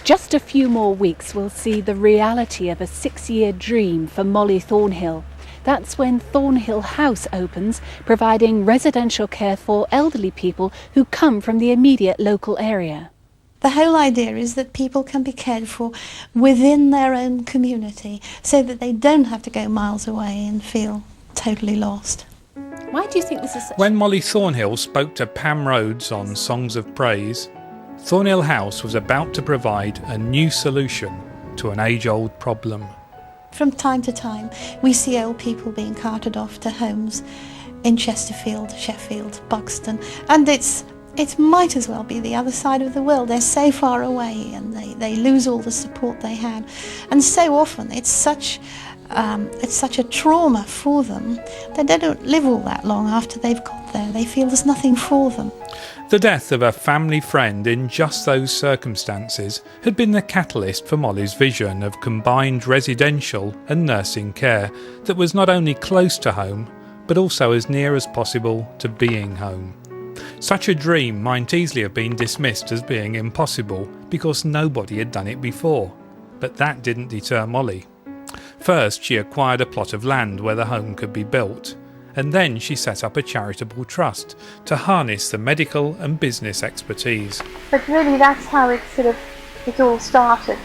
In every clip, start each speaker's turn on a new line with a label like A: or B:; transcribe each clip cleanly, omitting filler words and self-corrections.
A: Just a few more weeks will see the reality of a 6-year dream for Molly Thornhill. That's when Thornhill House opens, providing residential care for elderly people who come from the immediate local area.
B: The whole idea is that people can be cared for within their own community so that they don't have to go miles away and feel totally lost.
A: Why do you think this is such...
C: When Molly Thornhill spoke to Pam Rhodes on Songs of Praise, Thornhill House was about to provide a new solution to an age-old problem.
B: From time to time, we see old people being carted off to homes in Chesterfield, Sheffield, Buxton, and it might as well be the other side of the world. They're so far away and they lose all the support they have. And so often it's such a trauma for them that they don't live all that long after they've got there. They feel there's nothing for them.
C: The death of a family friend in just those circumstances had been the catalyst for Molly's vision of combined residential and nursing care that was not only close to home, but also as near as possible to being home. Such a dream might easily have been dismissed as being impossible because nobody had done it before. But that didn't deter Molly. First, she acquired a plot of land where the home could be built, and then she set up a charitable trust to harness the medical and business expertise.
D: But really that's how it all started.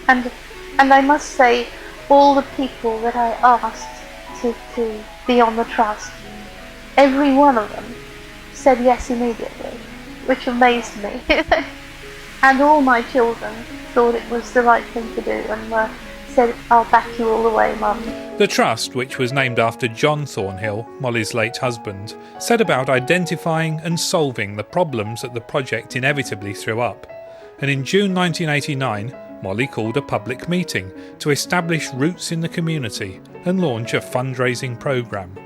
D: And I must say, all the people that I asked to be on the trust, every one of them said yes immediately, which amazed me. And all my children thought it was the right thing to do and said, "I'll back you all the way, Mum."
C: The trust, which was named after John Thornhill, Molly's late husband, set about identifying and solving the problems that the project inevitably threw up. And in June 1989, Molly called a public meeting to establish roots in the community and launch a fundraising programme.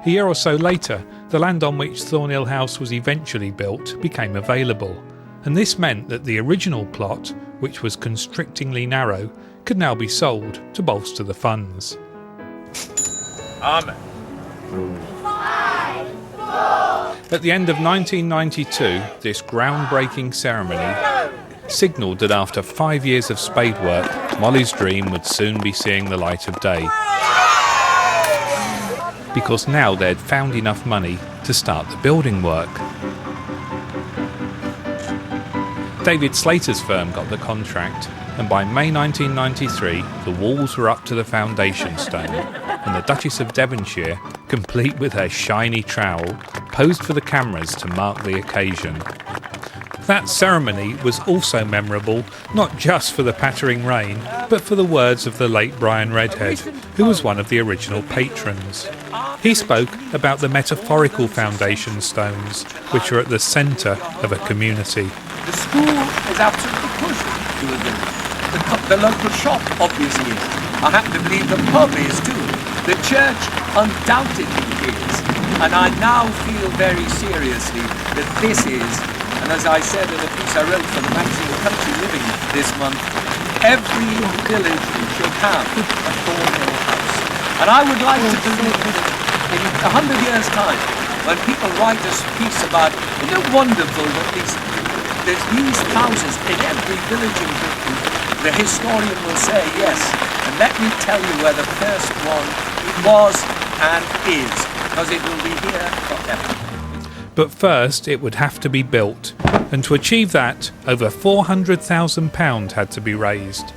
C: A year or so later, the land on which Thornhill House was eventually built became available, and this meant that the original plot, which was constrictingly narrow, could now be sold to bolster the funds.
E: Amen.
C: At the end of 1992, this groundbreaking ceremony signalled that after 5 years of spade work, Molly's dream would soon be seeing the light of day. Because now they'd found enough money to start the building work. David Slater's firm got the contract, and by May 1993 the walls were up to the foundation stone, and the Duchess of Devonshire, complete with her shiny trowel, posed for the cameras to mark the occasion. That ceremony was also memorable, not just for the pattering rain, but for the words of the late Brian Redhead, who was one of the original patrons. He spoke about the metaphorical foundation stones, which are at the centre of a community.
E: The school is absolutely crucial to the village. The local shop obviously is. I happen to believe the pub is too. The church undoubtedly is. And I now feel very seriously that this is, and as I said in a piece I wrote for the magazine Country Living this month, every village should have a Thornhill House. And I would like to believe that in 100 years' time, when people write a piece about, isn't it wonderful that there's these houses in every village in Britain, the historian will say, yes, and let me tell you where the first one was and is, because it will be here forever.
C: But first it would have to be built, and to achieve that, over £400,000 had to be raised.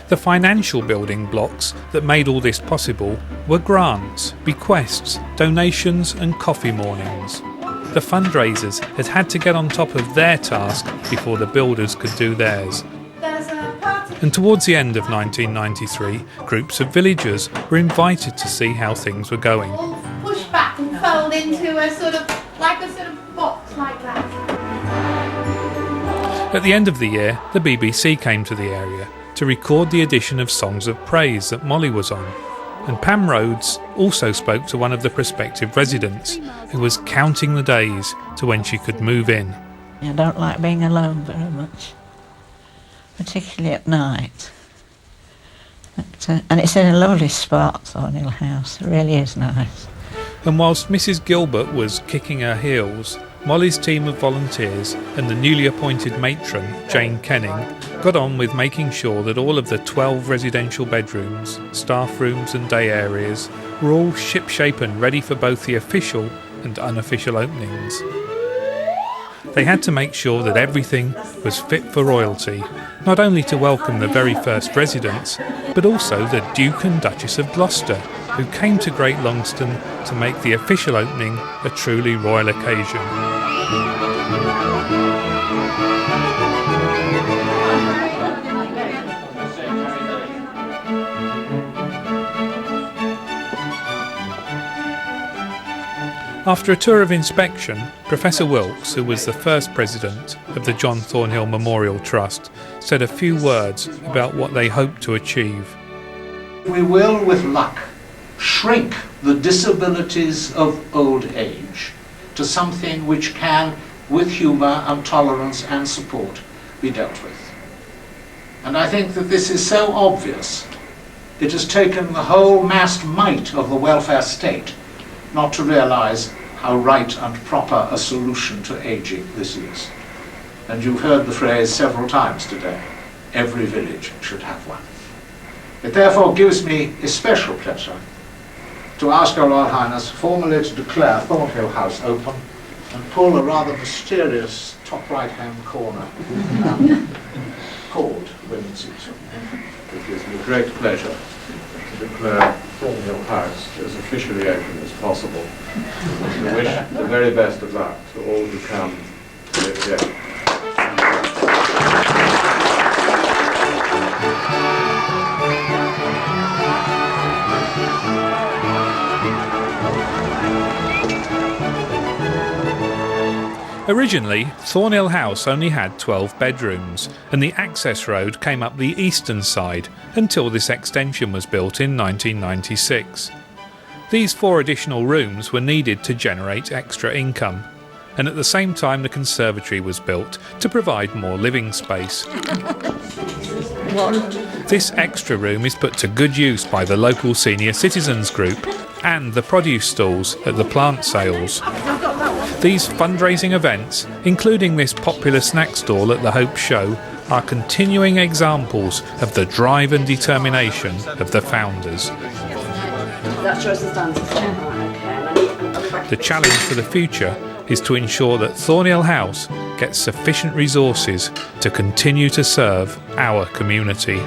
C: The financial building blocks that made all this possible were grants, bequests, donations and coffee mornings. The fundraisers had to get on top of their task before the builders could do theirs. And towards the end of 1993, groups of villagers were invited to see how things were going.
F: All push back and fold into a sort of box like that.
C: At the end of the year, the BBC came to the area to record the edition of Songs of Praise that Molly was on. And Pam Rhodes also spoke to one of the prospective residents who was counting the days to when she could move in.
G: I don't like being alone very much, particularly at night. And it's in a lovely spot, Thornhill House. It really is nice.
C: And whilst Mrs. Gilbert was kicking her heels, Molly's team of volunteers and the newly appointed matron, Jane Kenning, got on with making sure that all of the 12 residential bedrooms, staff rooms and day areas were all ship-shape and ready for both the official and unofficial openings. They had to make sure that everything was fit for royalty, not only to welcome the very first residents, but also the Duke and Duchess of Gloucester, who came to Great Longston to make the official opening a truly royal occasion. After a tour of inspection, Professor Wilkes, who was the first president of the John Thornhill Memorial Trust, said a few words about what they hoped to achieve.
H: We will, with luck, shrink the disabilities of old age to something which can, with humour and tolerance and support, be dealt with. And I think that this is so obvious, it has taken the whole massed might of the welfare state not to realise how right and proper a solution to ageing this is. And you've heard the phrase several times today, every village should have one. It therefore gives me especial pleasure to ask Her Royal Highness formally to declare Thornhill House open and pull a rather mysterious top right-hand corner called Women's Season.
I: It gives me great pleasure to declare Thornhill House as officially open as possible. And to wish the very best of luck to all who come to live here.
C: Originally, Thornhill House only had 12 bedrooms, and the access road came up the eastern side until this extension was built in 1996. These 4 additional rooms were needed to generate extra income, and at the same time the conservatory was built to provide more living space. This extra room is put to good use by the local senior citizens group and the produce stalls at the plant sales. These fundraising events, including this popular snack stall at the Hope Show, are continuing examples of the drive and determination of the founders. The challenge for the future is to ensure that Thornhill House gets sufficient resources to continue to serve our community.